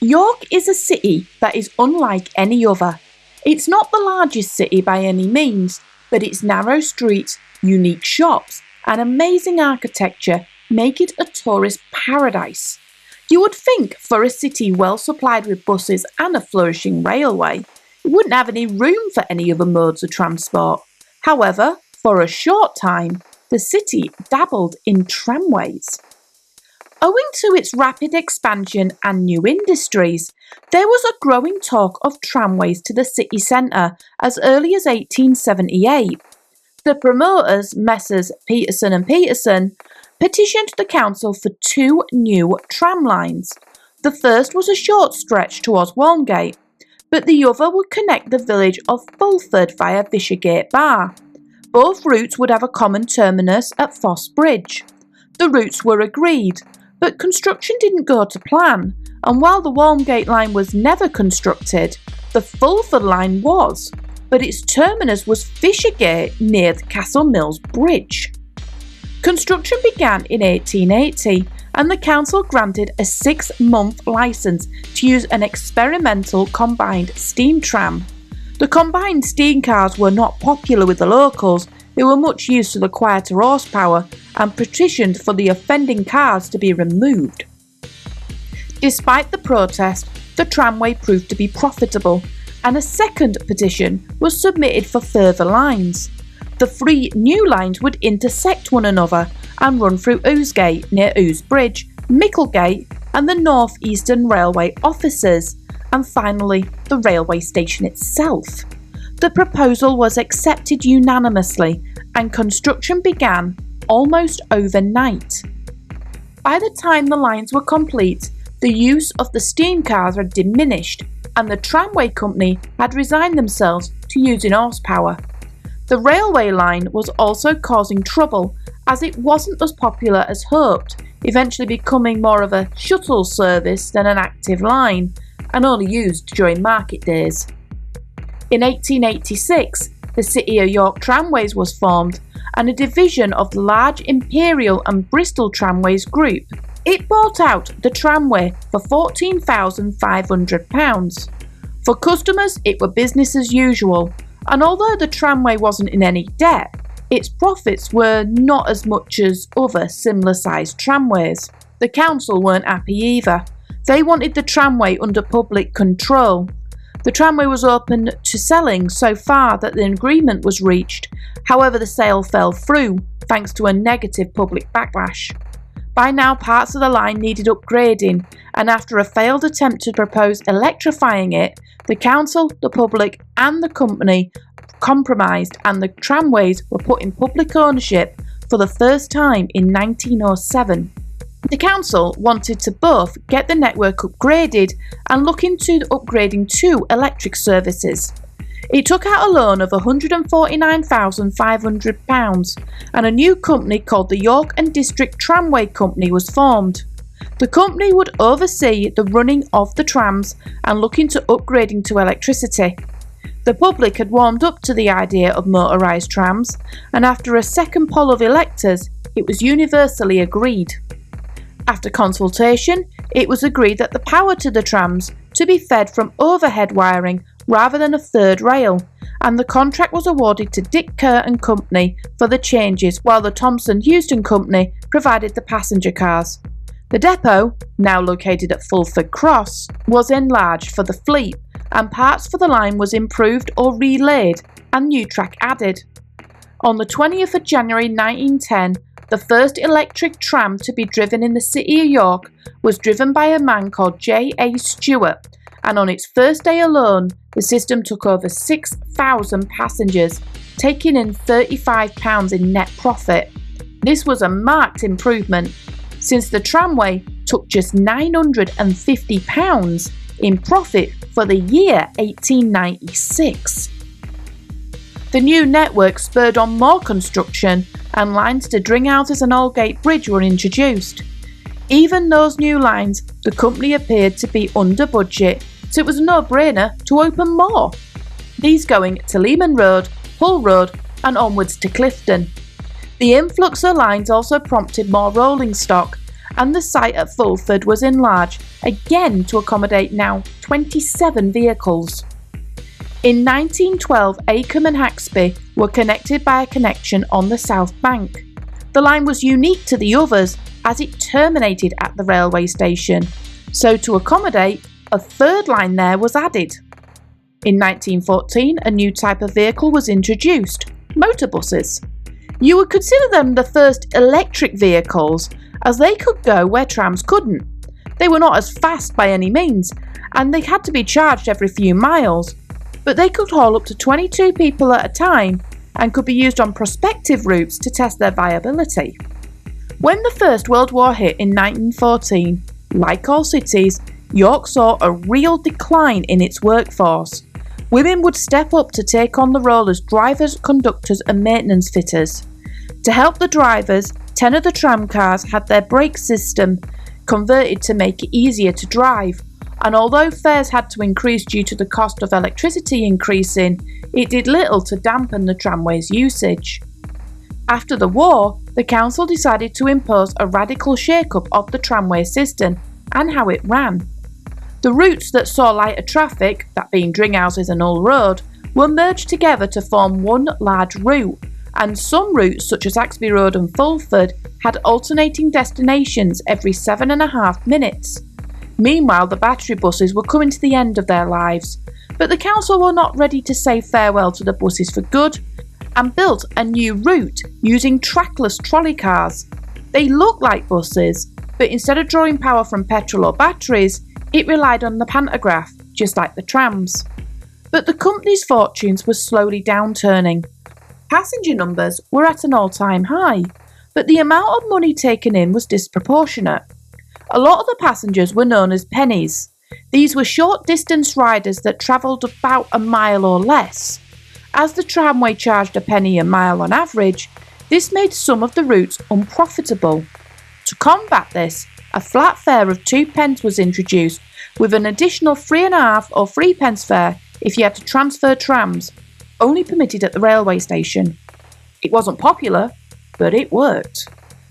York is a city that is unlike any other. It's not the largest city by any means, but its narrow streets, unique shops, and amazing architecture make it a tourist paradise. You would think for a city well supplied with buses and a flourishing railway, it wouldn't have any room for any other modes of transport. However, for a short time, the city dabbled in tramways. Owing to its rapid expansion and new industries, there was a growing talk of tramways to the city centre as early as 1878. The promoters, Messrs. Peterson and Peterson, petitioned the council for 2 new tram lines. The first was a short stretch towards Walmgate, but the other would connect the village of Fulford via Bishopgate Bar. Both routes would have a common terminus at Foss Bridge. The routes were agreed, but construction didn't go to plan, and while the Walmgate line was never constructed, the Fulford line was, but its terminus was Fishergate near the Castle Mills Bridge. Construction began in 1880, and the council granted a 6-month licence to use an experimental combined steam tram. The combined steam cars were not popular with the locals, who were much used to the quieter horsepower and petitioned for the offending cars to be removed. Despite the protest, the tramway proved to be profitable, and a second petition was submitted for further lines. The 3 new lines would intersect one another and run through Ousegate near Ouse Bridge, Micklegate, and the North Eastern Railway offices, and finally the railway station itself. The proposal was accepted unanimously, and construction began almost overnight. By the time the lines were complete, the use of the steam cars had diminished, and the tramway company had resigned themselves to using horsepower. The railway line was also causing trouble, as it wasn't as popular as hoped, eventually becoming more of a shuttle service than an active line, and only used during market days. In 1886, the City of York Tramways was formed, and a division of the large Imperial and Bristol Tramways group. It bought out the tramway for £14,500. For customers, it were business as usual, and although the tramway wasn't in any debt, its profits were not as much as other similar-sized tramways. The council weren't happy either. They wanted the tramway under public control. The tramway was open to selling so far that an agreement was reached. However, the sale fell through thanks to a negative public backlash. By now, parts of the line needed upgrading, and after a failed attempt to propose electrifying it, the council, the public, and the company compromised, and the tramways were put in public ownership for the first time in 1907. The council wanted to both get the network upgraded and look into upgrading 2 electric services. It took out a loan of £149,500, and a new company called the York and District Tramway Company was formed. The company would oversee the running of the trams and look into upgrading to electricity. The public had warmed up to the idea of motorised trams, and after a second poll of electors, it was universally agreed. After consultation, it was agreed that the power to the trams to be fed from overhead wiring rather than a third rail, and the contract was awarded to Dick Kerr and Company for the changes, while the Thomson Houston Company provided the passenger cars. The depot, now located at Fulford Cross, was enlarged for the fleet, and parts for the line was improved or relaid and new track added. On the 20th of January 1910, the first electric tram to be driven in the City of York was driven by a man called J. A. Stewart, and on its first day alone, the system took over 6,000 passengers, taking in £35 in net profit. This was a marked improvement, since the tramway took just £950 in profit for the year 1896. The new network spurred on more construction, and lines to Dringhouses and Aldgate Bridge were introduced. Even those new lines, the company appeared to be under budget, so it was a no-brainer to open more. These going to Lehman Road, Hull Road, and onwards to Clifton. The influx of lines also prompted more rolling stock, and the site at Fulford was enlarged again to accommodate now 27 vehicles. In 1912, Acomb and Haxby were connected by a connection on the South Bank. The line was unique to the others as it terminated at the railway station, so to accommodate, a third line there was added. In 1914, a new type of vehicle was introduced, motorbuses. You would consider them the first electric vehicles, as they could go where trams couldn't. They were not as fast by any means, and they had to be charged every few miles, but they could haul up to 22 people at a time and could be used on prospective routes to test their viability. When the First World War hit in 1914, like all cities, York saw a real decline in its workforce. Women would step up to take on the role as drivers, conductors and maintenance fitters. To help the drivers, 10 of the tram cars had their brake system converted to make it easier to drive, and although fares had to increase due to the cost of electricity increasing, it did little to dampen the tramway's usage. After the war, the council decided to impose a radical shake-up of the tramway system and how it ran. The routes that saw lighter traffic, that being Dringhouses and Hull Road, were merged together to form one large route, and some routes such as Axby Road and Fulford had alternating destinations every 7.5 minutes. Meanwhile, the battery buses were coming to the end of their lives, but the council were not ready to say farewell to the buses for good and built a new route using trackless trolley cars. They looked like buses, but instead of drawing power from petrol or batteries, it relied on the pantograph, just like the trams. But the company's fortunes were slowly downturning. Passenger numbers were at an all-time high, but the amount of money taken in was disproportionate. A lot of the passengers were known as pennies. These were short-distance riders that travelled about a mile or less. As the tramway charged a penny a mile on average, this made some of the routes unprofitable. To combat this, a flat fare of 2p was introduced, with an additional 3.5 or 3p fare if you had to transfer trams, only permitted at the railway station. It wasn't popular, but it worked.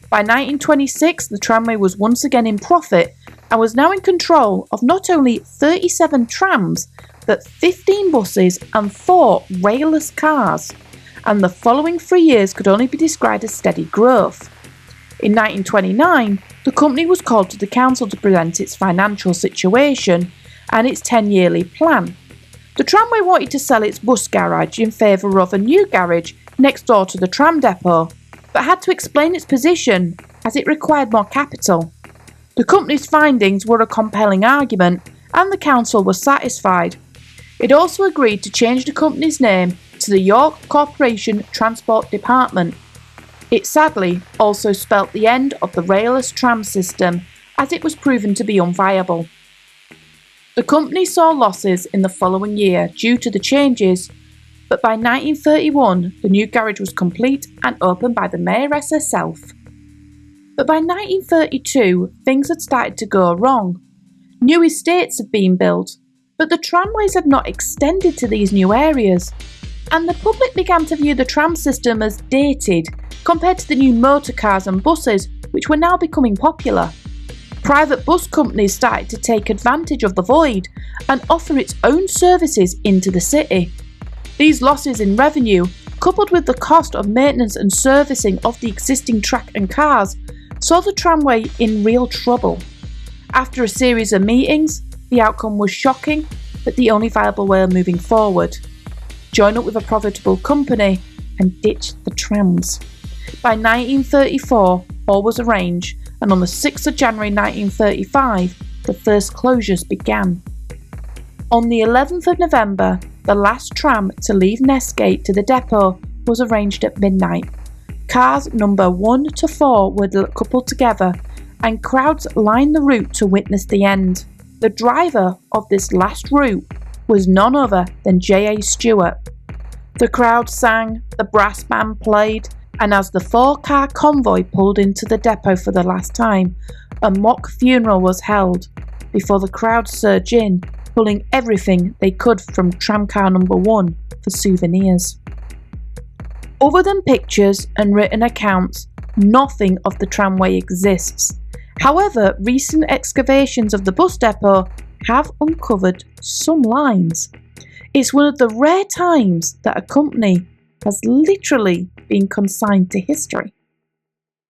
By 1926, the tramway was once again in profit and was now in control of not only 37 trams, but 15 buses and 4 railless cars, and the following 3 years could only be described as steady growth. In 1929, the company was called to the council to present its financial situation and its 10-yearly plan. The tramway wanted to sell its bus garage in favour of a new garage next door to the tram depot, but had to explain its position as it required more capital. The company's findings were a compelling argument and the council was satisfied. It also agreed to change the company's name to the York Corporation Transport Department. It sadly also spelt the end of the railless tram system as it was proven to be unviable. The company saw losses in the following year due to the changes, but by 1931 the new garage was complete and opened by the mayoress herself. But by 1932 things had started to go wrong. New estates had been built, but the tramways had not extended to these new areas, and the public began to view the tram system as dated compared to the new motor cars and buses which were now becoming popular. Private bus companies started to take advantage of the void and offer its own services into the city. These losses in revenue, coupled with the cost of maintenance and servicing of the existing track and cars, saw the tramway in real trouble. After a series of meetings, the outcome was shocking, but the only viable way of moving forward. Join up with a profitable company and ditch the trams. By 1934, all was arranged, and on the 6th of January 1935, the first closures began. On the 11th of November, the last tram to leave Nestgate to the depot was arranged at midnight. Cars number 1 to 4 were coupled together, and crowds lined the route to witness the end. The driver of this last route was none other than J.A. Stewart. The crowd sang, the brass band played, and as the 4-car convoy pulled into the depot for the last time, a mock funeral was held before the crowd surged in, pulling everything they could from tramcar number 1 for souvenirs. Other than pictures and written accounts, nothing of the tramway exists, However, recent excavations of the bus depot have uncovered some lines. It's one of the rare times that a company has literally been consigned to history.